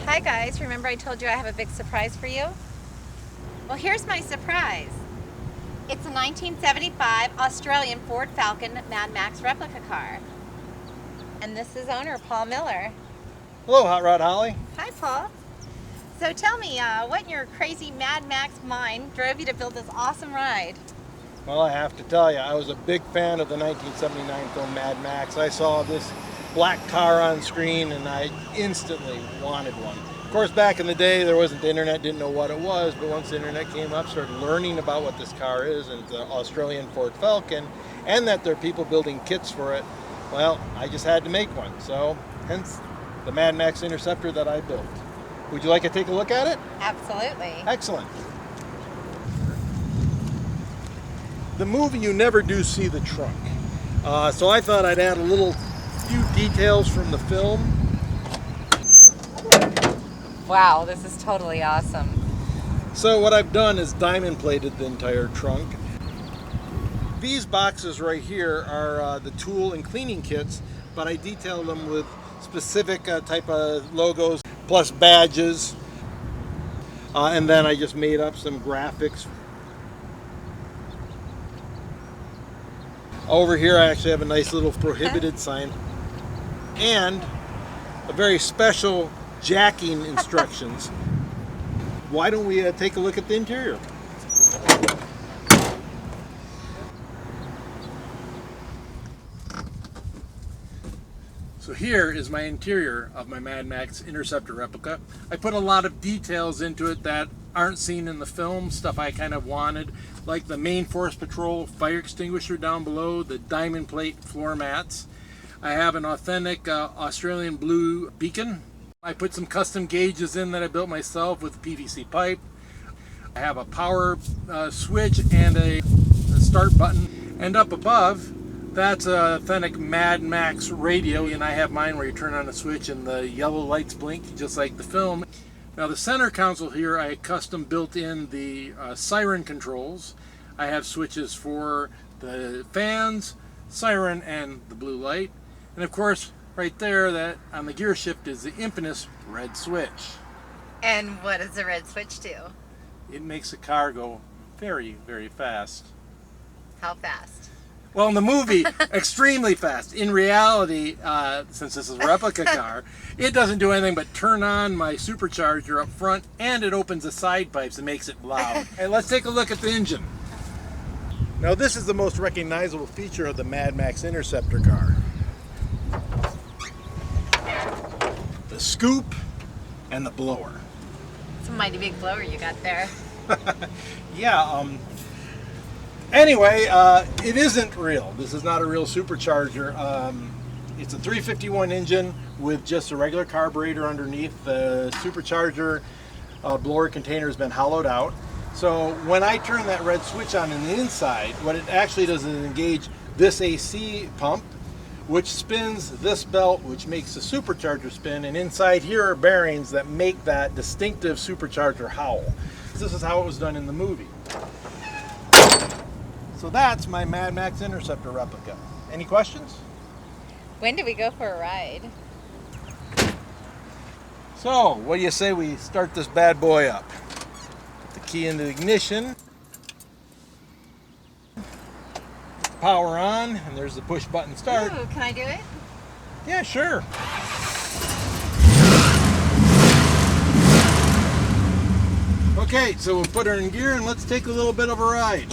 Hi guys, remember I told you I have a big surprise for you? Well, here's my surprise. It's a 1975 Australian Ford Falcon Mad Max replica car. And this is owner Paul Miller. Hello, Hot Rod Holly. Hi Paul. So tell me, what in your crazy Mad Max mind drove you to build this awesome ride? Well, I have to tell you, I was a big fan of the 1979 film Mad Max. I saw this black car on screen and I instantly wanted one. Of course, back in the day, there wasn't the internet, didn't know what it was, but once the internet came up, started learning about what this car is and the Australian Ford Falcon, and that there are people building kits for it, well, I just had to make one. So, hence the Mad Max Interceptor that I built. Would you like to take a look at it? Absolutely. Excellent. The movie, you never do see the trunk. So I thought I'd add a few details from the film. Wow, this is totally awesome. So what I've done is diamond plated the entire trunk. These boxes right here are the tool and cleaning kits, but I detailed them with specific type of logos plus badges. And then I just made up some graphics. Over here I actually have a nice little prohibited sign and a very special jacking instructions. Why don't we take a look at the interior? So here is my interior of my Mad Max Interceptor replica. I put a lot of details into it that aren't seen in the film, stuff I kind of wanted, like the main Force Patrol fire extinguisher down below, the diamond plate floor mats. I have an authentic Australian blue beacon. I put some custom gauges in that I built myself with PVC pipe. I have a power switch and a start button. And up above, that's an authentic Mad Max radio, and I have mine where you turn on the switch and the yellow lights blink just like the film. Now the center console here, I custom built in the siren controls. I have switches for the fans, siren, and the blue light. And of course, right there, that on the gear shift is the infamous red switch. And what does the red switch do? It makes the car go very, very fast. How fast? Well, in the movie, extremely fast. In reality, since this is a replica car, it doesn't do anything but turn on my supercharger up front, and it opens the side pipes and makes it loud. Hey, let's take a look at the engine. Now, this is the most recognizable feature of the Mad Max Interceptor car. The scoop and the blower. It's a mighty big blower you got there. Yeah, anyway, it isn't real. This is not a real supercharger. It's a 351 engine with just a regular carburetor underneath. The supercharger blower container has been hollowed out. So when I turn that red switch on in the inside, what it actually does is engage this AC pump, which spins this belt, which makes the supercharger spin, and inside here are bearings that make that distinctive supercharger howl. This is how it was done in the movie. So that's my Mad Max Interceptor replica. Any questions? When do we go for a ride? So, what do you say we start this bad boy up? Put the key into the ignition. Power on, and there's the push button start. Ooh, can I do it? Yeah, sure. Okay, so we'll put her in gear and let's take a little bit of a ride.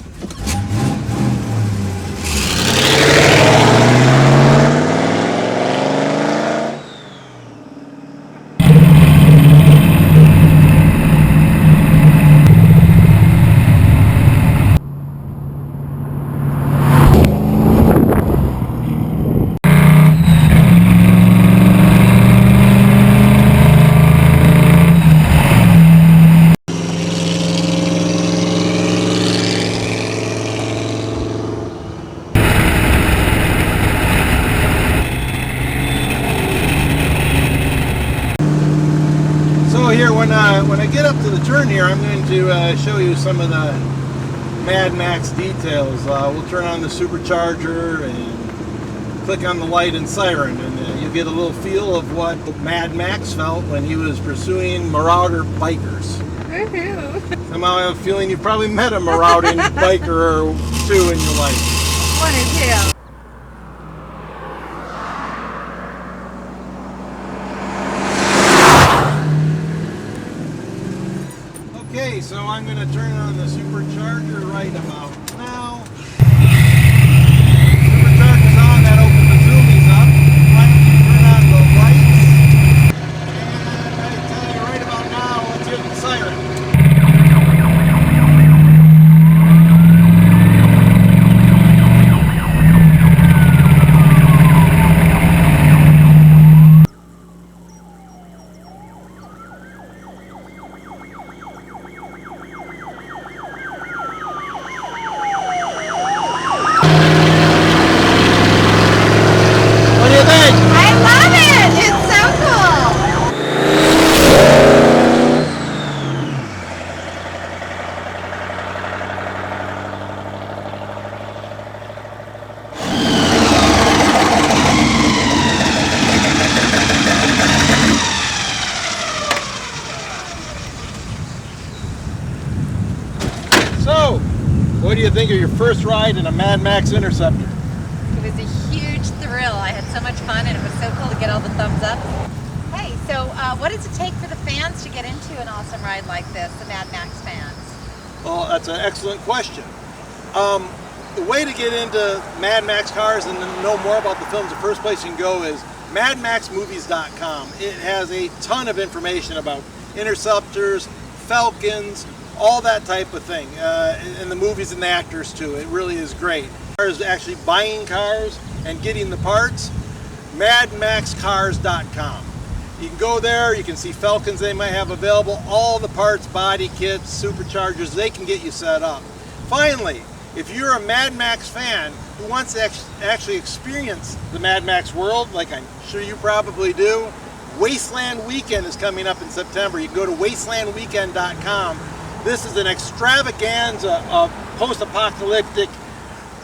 So here, when I get up to the turn here, I'm going to show you some of the Mad Max details. We'll turn on the supercharger and click on the light and siren, and you get a little feel of what Mad Max felt when he was pursuing marauder bikers. Woohoo! Somehow I have a feeling you've probably met a marauding biker or two in your life. One or two. Okay, so I'm going to turn on the supercharger right about now. Supercharger's on, that opens the zoomies up. Finally turn on the lights. And I tell you right about now, let's hear the siren. What do you think? I love it! It's so cool! So, what do you think of your first ride in a Mad Max Interceptor? It was a huge thrill. I had so much fun and it was so cool to get all the thumbs up. Hey, so what does it take for the fans to get into an awesome ride like this, the Mad Max fans? Well, that's an excellent question. The way to get into Mad Max cars and to know more about the films, the first place you can go is madmaxmovies.com. It has a ton of information about Interceptors, Falcons, all that type of thing, and the movies and the actors too. It really is great. As actually buying cars and getting the parts, madmaxcars.com. You can go there, you can see Falcons they might have available, all the parts, body kits, superchargers, they can get you set up. Finally, if you're a Mad Max fan who wants to actually experience the Mad Max world, like I'm sure you probably do, Wasteland Weekend is coming up in September. You can go to wastelandweekend.com. This is an extravaganza of post-apocalyptic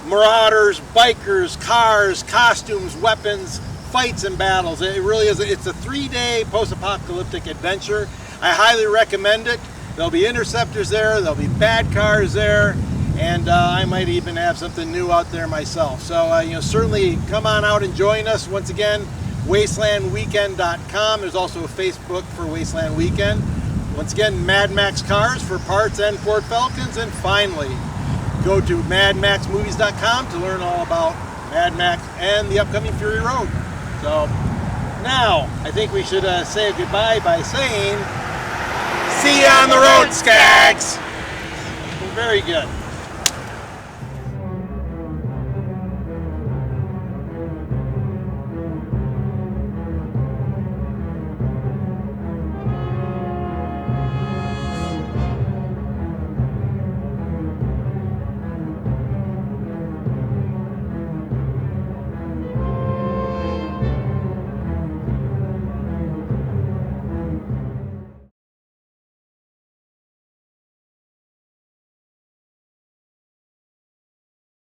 marauders, bikers, cars, costumes, weapons, fights and battles. It really is. It's a 3-day post-apocalyptic adventure. I highly recommend it. There'll be interceptors there, there'll be bad cars there, and I might even have something new out there myself. So certainly come on out and join us. Once again, wastelandweekend.com. There's also a Facebook for Wasteland Weekend. Once again, Mad Max Cars for parts and Ford Falcons. And finally, go to madmaxmovies.com to learn all about Mad Max and the upcoming Fury Road. So now I think we should say goodbye by saying, see you on the road, Skags! Very good.